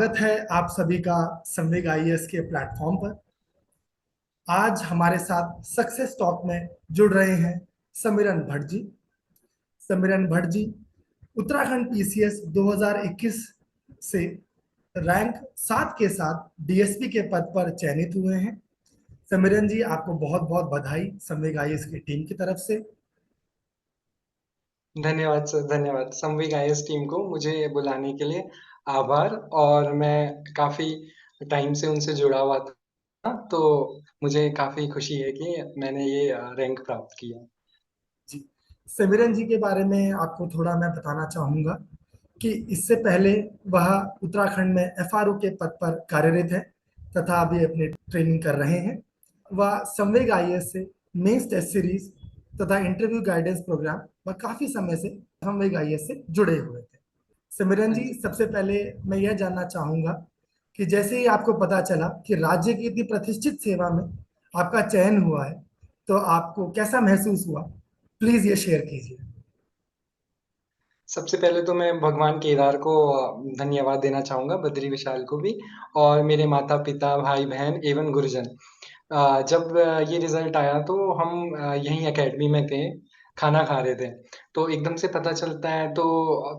स्वागत है आप सभी का संवेग आईएएस के प्लेटफॉर्म पर। आज हमारे साथ सक्सेस टॉक में जुड़ रहे हैं समीरन भट्ट जी। समीरन भट्ट जी उत्तराखंड पीसीएस 2021 से रैंक 7 के साथ डीएसपी के पद पर चयनित हुए हैं। समीरन जी, आपको बहुत बहुत बधाई संवेग आईएएस की टीम की तरफ से। धन्यवाद सर, धन्यवाद संविग आईएएस टीम को मुझे बुलाने के लिए आभार। और मैं काफी टाइम से उनसे जुड़ा हुआ था, तो मुझे काफी खुशी है कि मैंने ये रैंक प्राप्त किया। जी, समीरन जी के बारे में आपको थोड़ा मैं बताना चाहूंगा कि इससे पहले वह उत्तराखंड में एफआरओ के पद पर कार्यरत है तथा अभी अपनी ट्रेनिंग कर रहे हैं। वह संवेग आईएएस से मेंस टेस्ट सीरीज तथा इंटरव्यू गाइडेंस प्रोग्राम व काफी समय से संवेग आईएएस से जुड़े हुए थे। सिमरन हाँ जी, जी। सबसे पहले मैं यह जानना चाहूंगा कि जैसे ही आपको पता चला कि राज्य की इतनी प्रतिष्ठित सेवा में आपका चयन हुआ है, तो आपको कैसा महसूस हुआ? प्लीज ये शेयर कीजिए। सबसे पहले तो मैं भगवान केदार को धन्यवाद देना चाहूंगा, बद्री विशाल को भी, और मेरे माता पिता, भाई बहन एवं गुरुजन। जब ये रिजल्ट आया तो हम यहीं एकेडमी में थे, खाना खा रहे थे। तो एकदम से पता चलता है तो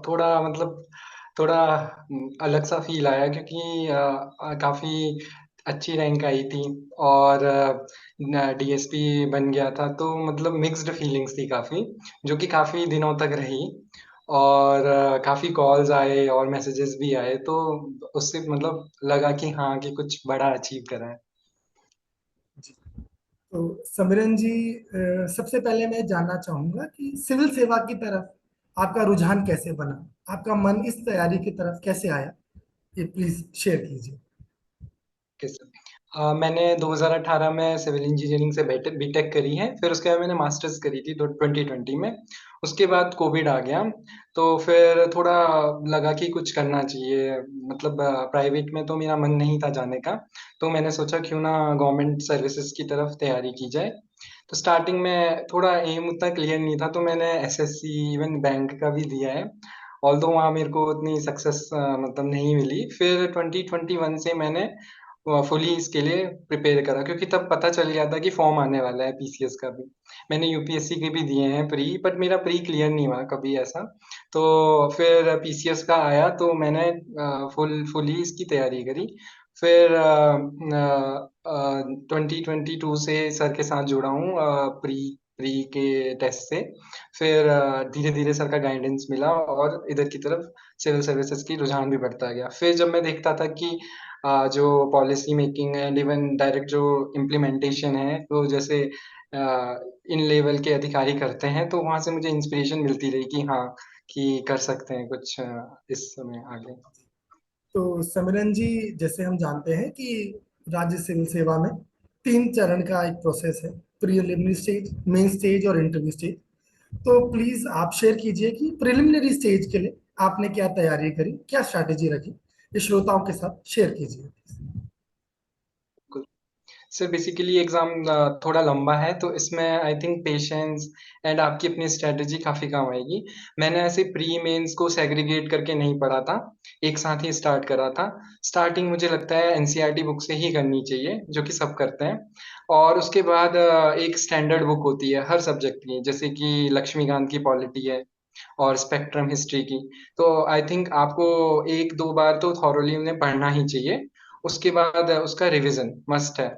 थोड़ा मतलब थोड़ा अलग सा फील आया, क्योंकि काफी अच्छी रैंक आई थी और डीएसपी बन गया था, तो मतलब मिक्स्ड फीलिंग्स थी काफी, जो कि काफी दिनों तक रही। और काफी कॉल्स आए और मैसेजेस भी आए, तो उससे मतलब लगा कि हाँ, कि कुछ बड़ा अचीव करा है। जी, तो सिमरन जी, सबसे पहले मैं जानना चाहूंगा कि सिविल सेवा की तरफ आपका रुझान कैसे बना? आपका मन इस तैयारी की तरफ कैसे आया? ये प्लीज शेयर कीजिए। किस मैंने 2018 में सिविल इंजीनियरिंग से बीटेक करी है। फिर उसके बाद मैंने मास्टर्स करी थी 2020 में। उसके बाद कोविड आ गया, तो फिर थोड़ा लगा कि कुछ करना चाहिए। मतलब प्राइवेट में तो मेरा मन नहीं था जाने का, तो मैंने सोचा क्यों ना गवर्नमेंट सर्विसेज की तरफ तैयारी की जाए। तो स्टार्टिंग में थोड़ा एम उतना क्लियर नहीं था, तो मैंने एसएससी इवन बैंक का भी दिया है। ऑल्दो वहाँ मेरे को उतनी सक्सेस मतलब नहीं मिली। फिर 2021 से मैंने फुली इसके लिए प्रिपेयर करा, क्योंकि तब पता चल गया था कि फॉर्म आने वाला है पीसीएस का भी। मैंने यूपीएससी के भी दिए हैं प्री, बट मेरा प्री क्लियर नहीं हुआ कभी ऐसा। तो फिर पीसीएस का आया तो मैंने फुली इसकी तैयारी करी। फिर 2022 से सर के साथ जुड़ा हूँ प्री प्री के टेस्ट से। फिर धीरे धीरे सर का गाइडेंस मिला और इधर की तरफ सिविल सर्विसेज की रुझान भी बढ़ता गया। फिर जब मैं देखता था कि जो policy making and even direct जो इम्प्लीमेंटेशन है, तो जैसे इन लेवल के अधिकारी करते हैं, तो वहां से मुझे इंस्पिरेशन मिलती रही कि हाँ, कि कर सकते हैं कुछ इस समय आगे। तो सिमरन जी, जैसे हम जानते हैं कि राज्य सिविल सेवा में 3 चरण का एक प्रोसेस है: प्रिलिमिनरी स्टेज, मेन स्टेज और इंटरव्यू स्टेज। तो प्लीज आप शेयर कीजिए कि प्रिलिमिनरी स्टेज के लिए आपने क्या तैयारी करी, क्या स्ट्रैटेजी रखी, ये श्रोताओं के साथ शेयर कीजिए। सर बेसिकली एग्जाम थोड़ा लंबा है, तो इसमें आई थिंक पेशेंस एंड आपकी अपनी स्ट्रेटजी काफी काम आएगी। मैंने ऐसे प्री मेंस को सेग्रीगेट करके नहीं पढ़ा था, एक साथ ही स्टार्ट करा था। स्टार्टिंग मुझे लगता है एनसीईआरटी बुक से ही करनी चाहिए, जो कि सब करते हैं। और उसके बाद एक स्टैंडर्ड बुक होती है हर सब्जेक्ट की, जैसे कि लक्ष्मीकांत की पॉलिटी है और स्पेक्ट्रम हिस्ट्री की। तो आई थिंक आपको एक दो बार तो थॉरोली उन्हें पढ़ना ही चाहिए। उसके बाद उसका रिवीजन मस्ट है।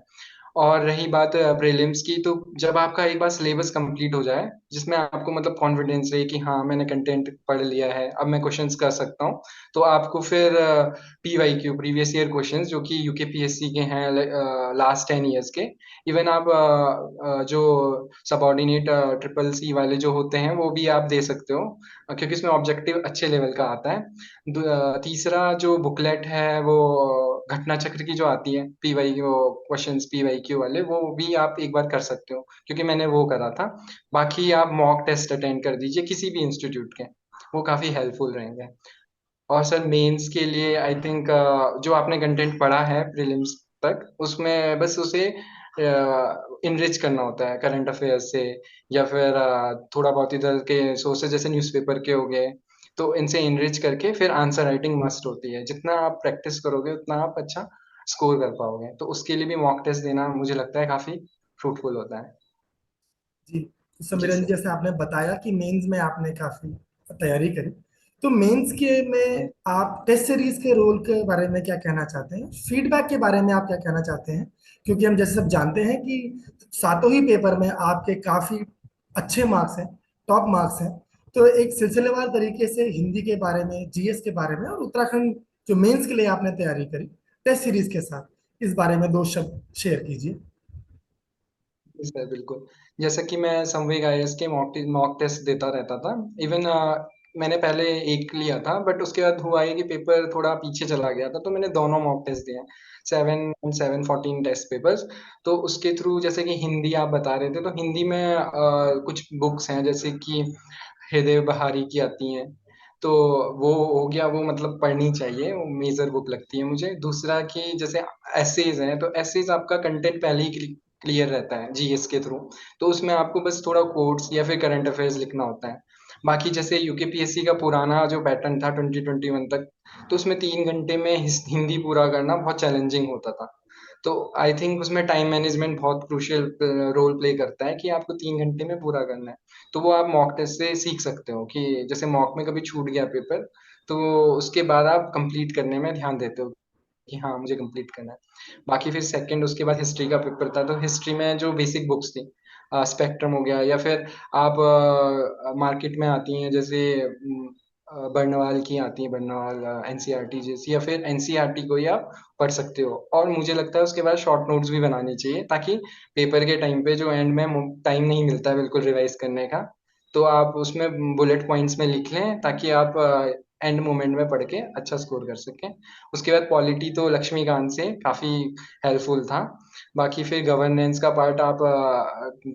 और रही बात प्रीलिम्स की, तो जब आपका एक बार सिलेबस कंप्लीट हो जाए, जिसमें आपको मतलब कॉन्फिडेंस रहे कि हाँ, मैंने कंटेंट पढ़ लिया है, अब मैं क्वेश्चंस कर सकता हूँ, तो आपको फिर पीवाईक्यू प्रीवियस ईयर क्वेश्चंस, जो कि यूकेपीएससी के हैं लास्ट 10 इयर्स के, इवन आप जो सबऑर्डिनेट ट्रिपल सी वाले जो होते हैं वो भी आप दे सकते हो, क्योंकि इसमें ऑब्जेक्टिव अच्छे लेवल का आता है। तीसरा जो बुकलेट है वो घटना चक्र की जो आती है, पीवाई वो क्वेश्चंस पीवाईक्यू वाले, वो भी आप एक बार कर सकते हो, क्योंकि मैंने वो करा था। बाकी आप मॉक टेस्ट अटेंड कर दीजिए किसी भी इंस्टीट्यूट के, वो काफी हेल्पफुल रहेंगे। और सर मेंस के लिए आई थिंक जो आपने कंटेंट पढ़ा है प्रीलिम्स तक, उसमें बस उसे इनरिच करना होता है करंट अफेयर्स से, या फिर थोड़ा बहुत इधर के सोर्सेज जैसे न्यूज़पेपर के हो गए, तो इनसे इनरिच करके फिर आंसर राइटिंग मस्ट होती है। जितना आप प्रैक्टिस करोगे उतना आप अच्छा स्कोर कर पाओगे। तो उसके लिए भी मॉक टेस्ट देना मुझे लगता है काफी फ्रूटफुल होता है। जी, तो जी समीरन जी, सर। जैसे आपने बताया कि मेंस में आपने काफी तैयारी करी, तो मेंस के में आप टेस्ट सीरीज के रोल के बारे में क्या कहना चाहते हैं, फीडबैक के बारे में आप क्या कहना चाहते हैं? क्योंकि हम जैसे सब जानते हैं कि सातों ही पेपर में आपके काफी अच्छे मार्क्स हैं, टॉप मार्क्स हैं। तो एक सिलसिलेवार तरीके से हिंदी के बारे में, जीएस के बारे में, और उत्तराखंड जो मेंस के लिए आपने तैयारी करी टेस्ट सीरीज के साथ, इस बारे में दो शब्द शेयर कीजिए। जी सर, बिल्कुल। जैसा कि मैं संवेग आईएएस के मॉक टेस्ट देता रहता था। इवन मैंने पहले एक लिया था, बट उसके बाद हुआ है कि पेपर थोड़ा पीछे चला गया था, तो मैंने दोनों मॉक टेस्ट दिए हैं, 7 टेस्ट पेपर्स। तो उसके थ्रू, जैसे कि हिंदी आप बता रहे थे, तो हिंदी में कुछ बुक्स हैं जैसे कि हृदय बहारी की आती हैं, तो वो हो गया, वो मतलब पढ़नी चाहिए, वो मेजर बुक लगती है मुझे। दूसरा कि जैसे एसेज हैं, तो एसेज आपका कंटेंट पहले ही क्लियर रहता है जीएस के थ्रू, तो उसमें आपको बस थोड़ा कोट्स या फिर करंट अफेयर्स लिखना होता है। बाकी जैसे यूकेपीएससी का पुराना जो पैटर्न था 2021 तक, तो उसमें 3 घंटे में हिंदी पूरा करना बहुत चैलेंजिंग होता था। तो आई थिंक उसमें टाइम मैनेजमेंट बहुत क्रूशियल रोल प्ले करता है कि आपको 3 घंटे में पूरा करना है। तो वो आप मॉक टेस्ट से सीख सकते हो कि जैसे मॉक में कभी छूट गया पेपर, तो उसके बाद आप कंप्लीट करने में ध्यान देते हो कि हाँ मुझे कंप्लीट करना है। बाकी फिर सेकंड, उसके बाद हिस्ट्री का पेपर था, तो हिस्ट्री में जो बेसिक बुक्स थी, स्पेक्ट्रम हो गया, या फिर आप मार्केट में आती हैं जैसे बर्नवाल की आती है, बर्नवाल एनसीईआरटी जैसी, या फिर एनसीईआरटी को ही आप पढ़ सकते हो। और मुझे लगता है उसके बाद शॉर्ट नोट्स भी बनानी चाहिए, ताकि पेपर के टाइम पे जो एंड में टाइम नहीं मिलता है बिल्कुल रिवाइज करने का, तो आप उसमें बुलेट पॉइंट्स में लिख लें, ताकि आप एंड मोमेंट में पढ़ के अच्छा स्कोर कर सकें। उसके बाद पॉलिटी तो लक्ष्मीकांत से काफ़ी हेल्पफुल था। बाकी फिर गवर्नेंस का पार्ट आप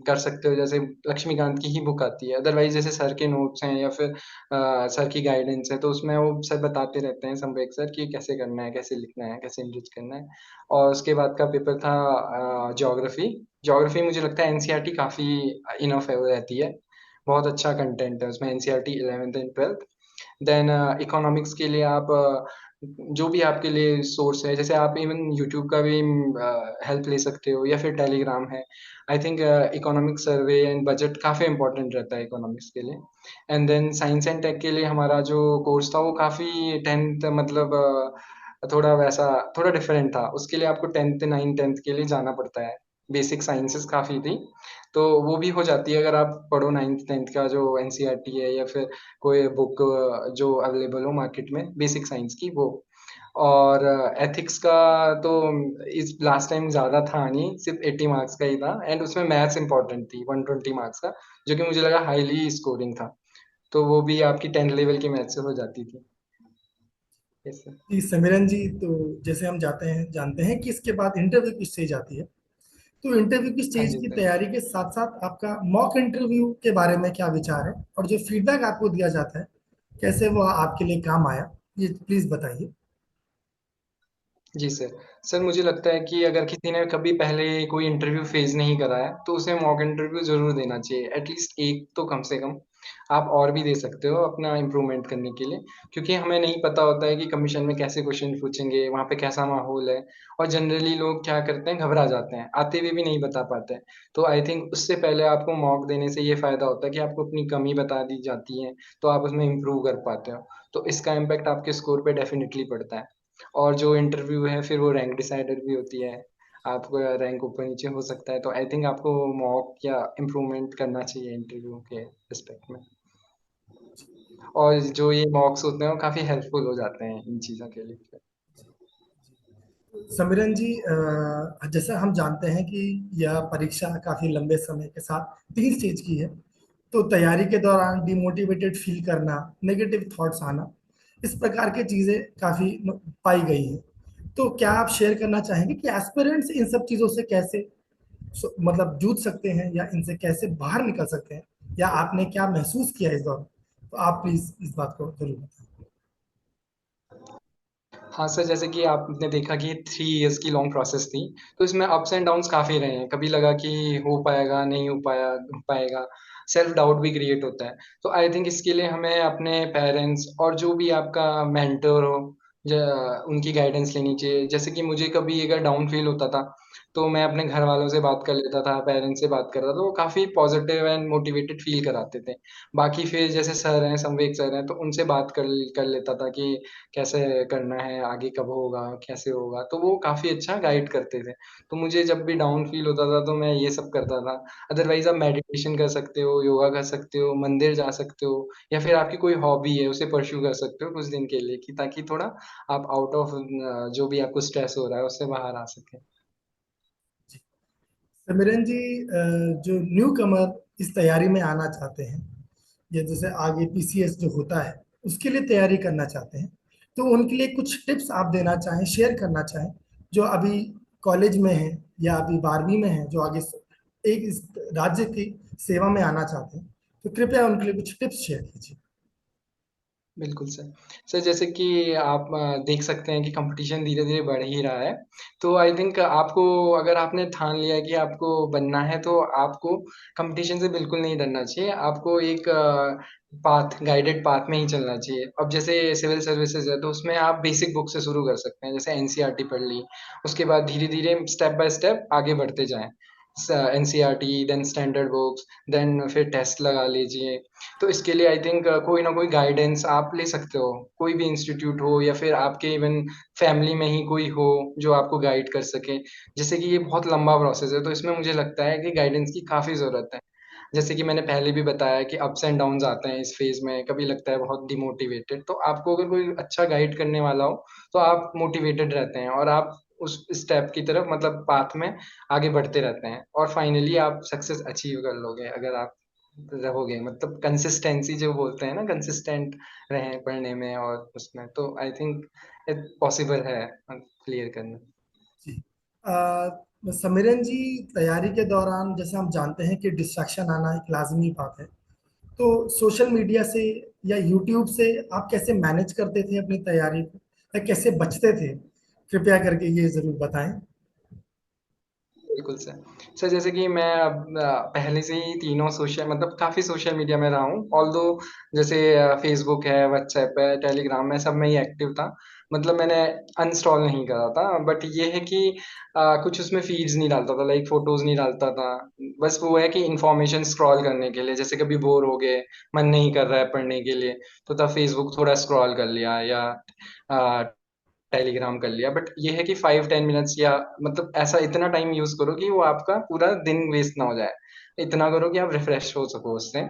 कर सकते हो, जैसे लक्ष्मीकांत की ही बुक आती है। अदरवाइज जैसे सर के नोट्स हैं या फिर सर की गाइडेंस है, तो उसमें वो सर बताते रहते हैं, संवेग सर, कि कैसे करना है, कैसे लिखना है, कैसे इनरिच करना है। और उसके बाद का पेपर था ज्योग्राफी। ज्योग्राफी मुझे लगता है एनसीईआरटी काफ़ी इनफ है, वो रहती है, बहुत अच्छा कंटेंट है उसमें, NCERT 11th and 12th। Then economics के लिए आप जो भी आपके लिए सोर्स है, जैसे आप इवन यूट्यूब का भी हेल्प ले सकते हो, या फिर टेलीग्राम है। I think economic survey and budget काफ़ी इंपॉर्टेंट रहता है इकोनॉमिक्स के लिए। And then science and tech के लिए हमारा जो कोर्स था वो काफ़ी 10th मतलब थोड़ा वैसा, थोड़ा डिफरेंट था। उसके लिए आपको 10th 9 10th के लिए जाना पड़ता है। बेसिक साइंसेस काफ़ी थी, तो वो भी हो जाती है अगर आप पढ़ो 9th 10th का जो एनसीईआरटी है, या फिर कोई बुक जो अवेलेबल हो मार्केट में बेसिक साइंस की, वो। और एथिक्स का तो इस लास्ट टाइम ज़्यादा था नहीं, सिर्फ 80 मार्क्स का ही था, एंड उसमें मैथ्स इंपॉर्टेंट थी 120 मार्क्स का, जो कि मुझे लगा हाईली स्कोरिंग था। तो वो भी आपकी 10th लेवल की मैथ से हो जाती थी। Yes sir. जी समीरन जी, तो जैसे हम जानते हैं कि इसके बाद इंटरव्यू की स्टेज आती है। तो इंटरव्यू की हाँ स्टेज जी की सर। तैयारी के साथ साथ आपका मॉक इंटरव्यू के बारे में क्या विचार है, और जो फीडबैक आपको दिया जाता है, कैसे वो आपके लिए काम आया, ये प्लीज बताइए। जी सर। सर मुझे लगता है कि अगर किसी ने कभी पहले कोई इंटरव्यू फेस नहीं करा है, तो उसे मॉक इंटरव्यू ज़रूर देना चाहिए, एटलीस्ट एक तो कम से कम। आप और भी दे सकते हो अपना इम्प्रूवमेंट करने के लिए, क्योंकि हमें नहीं पता होता है कि कमीशन में कैसे क्वेश्चन पूछेंगे, वहाँ पे कैसा माहौल है। और जनरली लोग क्या करते हैं, घबरा जाते हैं, आते हुए भी नहीं बता पाते हैं। तो आई थिंक उससे पहले आपको मॉक देने से ये फ़ायदा होता है कि आपको अपनी कमी बता दी जाती है, तो आप उसमें इम्प्रूव कर पाते हो। तो इसका इम्पैक्ट आपके स्कोर पे डेफिनेटली पड़ता है। और जो इंटरव्यू है फिर वो रैंक डिसाइडर भी होती है, आपका रैंक ऊपर नीचे हो सकता है। तो आई थिंक आपको मॉक या इम्प्रूवमेंट करना चाहिए इंटरव्यू के रिस्पेक्ट में। और जो ये मॉक्स होते हैं वो काफ़ी हेल्पफुल हो जाते हैं इन चीज़ों के लिए। समीरन जी, जैसा हम जानते हैं कि यह परीक्षा काफी लंबे समय के साथ 3 स्टेज की है, तो तैयारी के दौरान डिमोटिवेटेड फील करना, नेगेटिव थॉट्स आना, इस प्रकार की चीजें काफी पाई गई हैं। तो क्या आप शेयर करना चाहेंगे कि एस्पिरेंट्स इन सब चीजों से कैसे मतलब जूझ सकते हैं, या इनसे कैसे बाहर निकल सकते हैं, या आपने क्या महसूस किया इस दौरान? तो आप प्लीज इस बात को जरूर बताएं। हाँ सर, जैसे कि आपने देखा कि 3 इयर्स की लॉन्ग प्रोसेस थी, तो इसमें अप्स एंड डाउन्स काफ़ी रहे हैं। कभी लगा कि हो पाएगा, नहीं हो पाएगा। सेल्फ डाउट भी क्रिएट होता है। तो आई थिंक इसके लिए हमें अपने पेरेंट्स और जो भी आपका मेंटर हो, उनकी गाइडेंस लेनी चाहिए। जैसे कि मुझे कभी अगर डाउन फील होता था, तो मैं अपने घर वालों से बात कर लेता था, पेरेंट्स से बात करता था, तो वो काफ़ी पॉजिटिव एंड मोटिवेटेड फील कराते थे। बाकी फिर जैसे सर हैं, संवेक सर हैं, तो उनसे बात कर कर लेता था कि कैसे करना है, आगे कब होगा, कैसे होगा, तो वो काफ़ी अच्छा गाइड करते थे। तो मुझे जब भी डाउन फील होता था, तो मैं ये सब करता था। अदरवाइज़ आप मेडिटेशन कर सकते हो, योगा कर सकते हो, मंदिर जा सकते हो, या फिर आपकी कोई हॉबी है, उसे परस्यू कर सकते हो कुछ दिन के लिए, कि ताकि थोड़ा आप आउट ऑफ जो भी आपको स्ट्रेस हो रहा है, उससे बाहर आ सकें। सिमरन जी, जो न्यू कमर इस तैयारी में आना चाहते हैं, या जैसे आगे पीसीएस जो होता है उसके लिए तैयारी करना चाहते हैं, तो उनके लिए कुछ टिप्स आप देना चाहें, शेयर करना चाहें, जो अभी कॉलेज में है या अभी 12वीं में है, जो आगे एक इस राज्य की सेवा में आना चाहते हैं, तो कृपया उनके लिए कुछ टिप्स शेयर कीजिए। बिल्कुल सर। सर जैसे कि आप देख सकते हैं कि कंपटीशन धीरे-धीरे बढ़ ही रहा है। तो आई थिंक आपको, अगर आपने ठान लिया है कि आपको बनना है, तो आपको कंपटीशन से बिल्कुल नहीं डरना चाहिए। आपको एक गाइडेड पाथ में ही चलना चाहिए। अब जैसे सिविल सर्विसेज़ है, तो उसमें आप बेसिक बुक से शुरू कर सकते हैं। जैसे एनसीईआरटी पढ़ ली, उसके बाद धीरे-धीरे स्टेप बाय स्टेप आगे बढ़ते जाएँ। NCERT, then standard books, then फिर टेस्ट लगा लीजिए। तो इसके लिए आई थिंक कोई ना कोई गाइडेंस आप ले सकते हो, कोई भी इंस्टीट्यूट हो, या फिर आपके इवन फैमिली में ही कोई हो जो आपको गाइड कर सके। जैसे कि ये बहुत लंबा प्रोसेस है, तो इसमें मुझे लगता है कि गाइडेंस की काफ़ी ज़रूरत है। जैसे कि मैंने पहले भी बताया कि अप्स एंड डाउन्स आते हैं इस फेज़ में, कभी लगता है बहुत डिमोटिवेटेड, तो आपको अगर कोई अच्छा गाइड करने वाला हो, तो आप मोटिवेटेड रहते हैं और आप उस स्टेप की तरफ, मतलब पाथ में आगे बढ़ते रहते हैं, और फाइनली आप सक्सेस अचीव कर लोगे अगर आप रहोगे। मतलब कंसिस्टेंसी जो बोलते हैं ना, कंसिस्टेंट रहें पढ़ने में और उसमें, तो आई थिंक इट पॉसिबल है क्लियर करना। जी। समीरन जी, तैयारी के दौरान जैसे हम जानते हैं कि डिस्ट्रैक्शन आना एक लाजमी बात है, तो सोशल मीडिया से या यूट्यूब से आप कैसे मैनेज करते थे अपनी तैयारी को, या कैसे बचते थे, कृपया करके ये जरूर बताएं। बिल्कुल सर। सर जैसे कि मैं अब पहले से ही तीनों सोशल, मतलब काफ़ी सोशल मीडिया में रहा हूँ। ऑल्दो जैसे फ़ेसबुक है, व्हाट्सएप है, टेलीग्राम है, सब में ही एक्टिव था। मतलब मैंने अनइंस्टॉल नहीं करा था, बट ये है कि कुछ उसमें फ़ीड्स नहीं डालता था, लाइक फ़ोटोज़ नहीं डालता था। बस वो है कि इन्फॉर्मेशन स्क्रॉल करने के लिए, जैसे कभी बोर हो गए, मन नहीं कर रहा है पढ़ने के लिए, तो तब फ़ेसबुक थोड़ा स्क्रॉल कर लिया, या अ, टेलीग्राम कर लिया। बट ये है कि 5-10 मिनट्स, या मतलब ऐसा इतना टाइम यूज़ करो कि वो आपका पूरा दिन वेस्ट ना हो जाए। इतना करो कि आप रिफ्रेश हो सको उससे।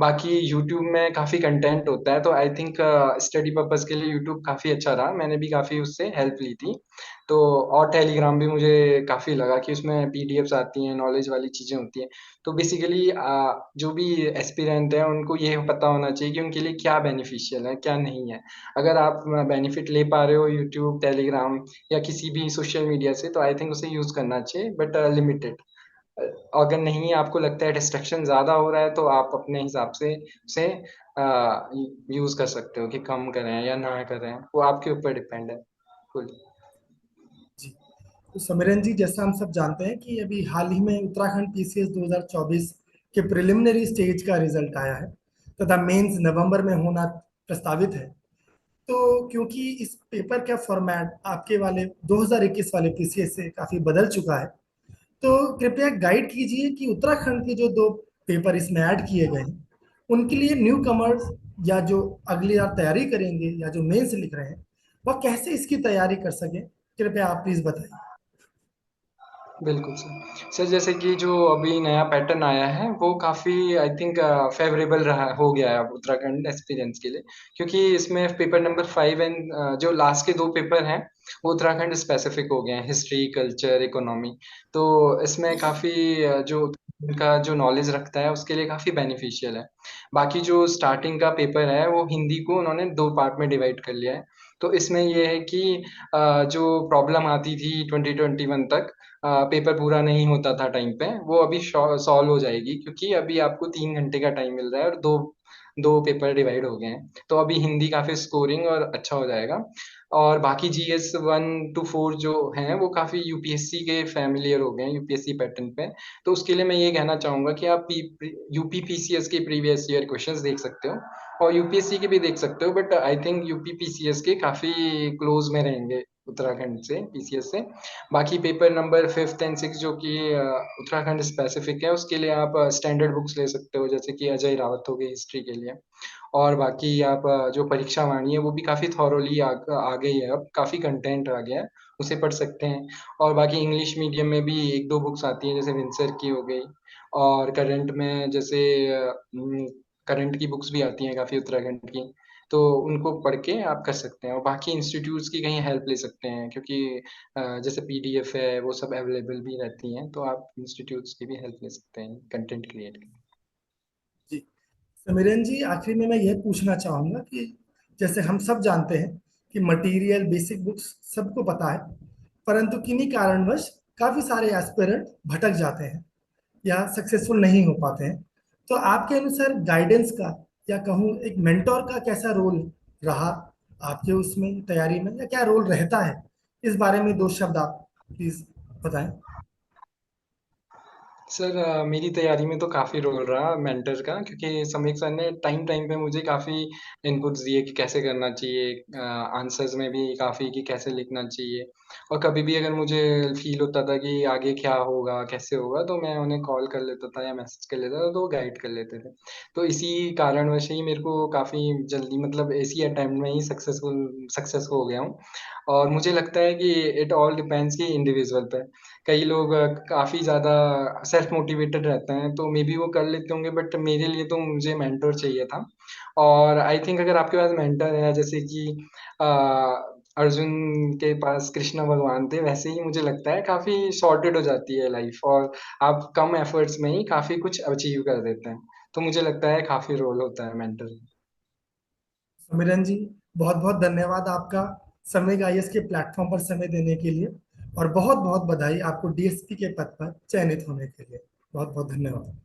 बाकी यूट्यूब में काफ़ी कंटेंट होता है, तो आई थिंक स्टडी पर्पज़ के लिए यूट्यूब काफ़ी अच्छा रहा। मैंने भी काफ़ी उससे हेल्प ली थी। तो और टेलीग्राम भी मुझे काफ़ी लगा कि उसमें पीडीएफ्स आती हैं, नॉलेज वाली चीज़ें होती हैं। तो बेसिकली जो भी एस्पिरेंट हैं, उनको ये पता होना चाहिए कि उनके लिए क्या बेनिफिशियल है, क्या नहीं है। अगर आप बेनिफिट ले पा रहे हो यूट्यूब, टेलीग्राम या किसी भी सोशल मीडिया से, तो आई थिंक उसे यूज़ करना चाहिए, बट लिमिटेड। अगर नहीं, आपको लगता है डिस्ट्रैक्शन ज़्यादा हो रहा है, तो आप अपने हिसाब से उसे यूज़ कर सकते हो कि कम करें या ना करें, वो आपके ऊपर डिपेंड है। कुल। जी। तो समीरन जी, जैसा हम सब जानते हैं कि अभी हाल ही में उत्तराखंड पीसीएस 2024 के प्रिलिमिनरी स्टेज का रिजल्ट आया है, तथा मेंस नवंबर में होना प्रस्तावित है। तो क्योंकि इस पेपर का फॉर्मेट आपके वाले 2021 वाले पीसीएस से काफी बदल चुका है, तो कृपया गाइड कीजिए कि उत्तराखंड के जो दो पेपर इसमें ऐड किए गए हैं, उनके लिए न्यू कमर्स या जो अगली बार तैयारी करेंगे या जो मेंस लिख रहे हैं, वह कैसे इसकी तैयारी कर सके, कृपया आप प्लीज बताइए। बिल्कुल सर। सर जैसे कि जो अभी नया पैटर्न आया है, वो काफ़ी आई थिंक फ़ेवरेबल रहा हो गया है अब उत्तराखंड एस्पिरेंट्स के लिए। क्योंकि इसमें पेपर नंबर 5 एंड जो लास्ट के 2 पेपर हैं, वो उत्तराखंड स्पेसिफिक हो गए हैं, हिस्ट्री, कल्चर, इकोनॉमी। तो इसमें काफ़ी जो उनका जो नॉलेज रखता है, उसके लिए काफ़ी बेनिफिशियल है। बाकी जो स्टार्टिंग का पेपर है, वो हिंदी को उन्होंने 2 पार्ट में डिवाइड कर लिया है। तो इसमें ये है कि जो प्रॉब्लम आती थी 2021 तक, पेपर पूरा नहीं होता था टाइम पे, वो अभी सॉल्व हो जाएगी, क्योंकि अभी आपको 3 घंटे का टाइम मिल रहा है और दो दो पेपर डिवाइड हो गए हैं, तो अभी हिंदी काफ़ी स्कोरिंग और अच्छा हो जाएगा। और बाकी जीएस 1 to 4 जो हैं वो काफ़ी यूपीएससी के फैमिलियर हो गए हैं यूपीएससी पैटर्न पे। तो उसके लिए मैं ये कहना चाहूँगा कि आप यूपी पीसीएस के प्रीवियस ईयर क्वेश्चंस देख सकते हो और यूपीएससी के भी देख सकते हो, but I think UP PCS के काफ़ी क्लोज में रहेंगे उत्तराखंड से, पीसीएस से। बाकी paper number 5th and 6th जो कि उत्तराखंड स्पेसिफिक है, उसके लिए आप स्टैंडर्ड बुक्स ले सकते हो, जैसे कि अजय रावत हो गई हिस्ट्री के लिए। और बाकी आप जो परीक्षा वाणी है वो भी काफ़ी थॉरोली आ गई है, अब काफ़ी कंटेंट आ गया है, उसे पढ़ सकते हैं। और बाकी इंग्लिश मीडियम में भी एक दो बुक्स आती हैं, जैसे विंसर की हो गई। और करंट में जैसे करंट की बुक्स भी आती हैं काफ़ी उत्तराखंड की, तो उनको पढ़ के आप कर सकते हैं। और बाकी इंस्टीट्यूट्स की कहीं हेल्प ले सकते हैं, क्योंकि जैसे पीडीएफ है वो सब अवेलेबल भी रहती हैं, तो आप इंस्टीट्यूट्स की भी हेल्प ले सकते हैं कंटेंट क्रिएट करने। जी। समीरन जी, आखिरी में मैं यह पूछना चाहूंगा कि जैसे हम सब जानते हैं कि मटेरियल बेसिक बुक्स सबको पता है, परंतु किन्हीं कारणवश काफी सारे एस्पिरेंट भटक जाते हैं या सक्सेसफुल नहीं हो पाते हैं। तो आपके अनुसार गाइडेंस का या कहूँ एक मेंटोर का कैसा रोल रहा आपके उसमें तैयारी में, या क्या रोल रहता है? इस बारे में दो शब्द आप प्लीज बताएं। सर मेरी तैयारी में तो काफ़ी रोल रहा मेंटर का, क्योंकि समीक सर ने टाइम टाइम पे मुझे काफ़ी इनपुट्स दिए कि कैसे करना चाहिए, आंसर्स में भी काफ़ी कि कैसे लिखना चाहिए। और कभी भी अगर मुझे फील होता था कि आगे क्या होगा कैसे होगा, तो मैं उन्हें कॉल कर लेता था या मैसेज कर लेता था, तो वो गाइड कर लेते थे। तो इसी कारणवश ही मेरे को काफ़ी जल्दी, मतलब इसी अटेम्प्ट में ही सक्सेस हो गया हूँ। और मुझे लगता है कि इट ऑल डिपेंड्स कि इंडिविजुअल पे। कई लोग काफ़ी ज़्यादा सेल्फ मोटिवेटेड रहते हैं, तो मे बी वो कर लेते होंगे, बट मेरे लिए तो मुझे मेंटर चाहिए था। और आई थिंक अगर आपके पास मेंटर है, जैसे कि अ, अर्जुन के पास कृष्ण भगवान थे, वैसे ही मुझे लगता है काफ़ी सॉर्टेड हो जाती है लाइफ, और आप कम एफर्ट्स में ही काफ़ी कुछ अचीव कर देते हैं। तो मुझे लगता है काफ़ी रोल होता है मेंटर। समीरन जी, बहुत बहुत धन्यवाद आपका समय आईएएस के प्लेटफॉर्म पर समय देने के लिए, और बहुत बहुत बधाई आपको डीएसपी के पद पर चयनित होने के लिए। बहुत बहुत धन्यवाद।